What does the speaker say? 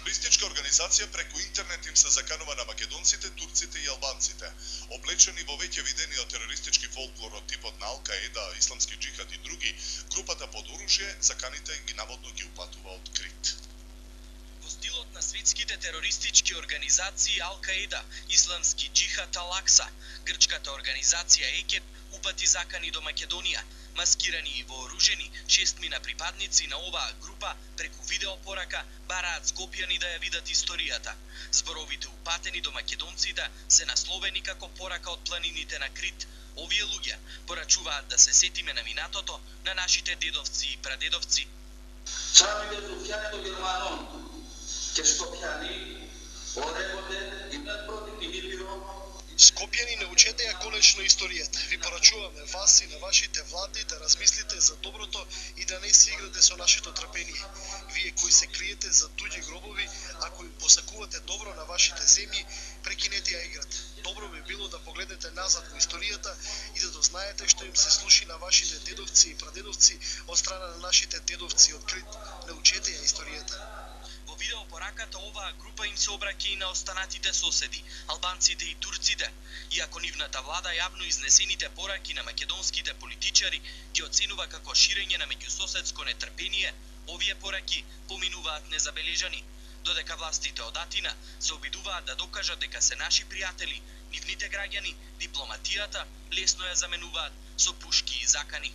Терористичка организација преку интернет им се заканува на македонците, турците и албанците. Облечени во веќе видениот терористички фолклор од типот на Ал-Каеда, Исламски џихад и други, групата под оружје заканите ги наводно ги упатува од Крит. Во стилот на светските терористички организации Ал-Каеда, Исламски џихад Ал-Акса, грчката организација ЕКЕП упати закани до Македонија. Маскирани и вооружени, 6 припадници на оваа група преку видеопорака бараат Скопјани да ја видат историјата. Зборовите упатени до македонците се насловени како порака од планините на Крит. Овие луѓе порачуваат да се сетиме на минатото на нашите дедовци и прадедовци. Самите Скопјани до Германон, ке Скопјани, ореводе и напротив и бiro. Скопјани, научете ја конечно историјата. Ви порачуваме вас и на вашите влади да размислите за доброто и да не се играте со нашето трпение. Вие кои се криете за туѓи гробови, ако им посакувате добро на вашите земји, прекинете ја играта. Добро би било да погледнете назад во историјата и да дознаете што им се слуши на вашите дедовци и прадедовци од страна на нашите дедовци од Крит. Научете ја историјата. Во видеопораката оваа група им се обраќа и на останатите соседи, албанците и турците. Иако нивната влада јавно изнесените пораки на македонските политичари ги оценува како ширење на меѓусоседско нетрпение, овие пораки поминуваат незабележани. Додека властите од Атина се обидуваат да докажат дека се наши пријатели, нивните граѓани, дипломатијата лесно ја заменуваат со пушки и закани.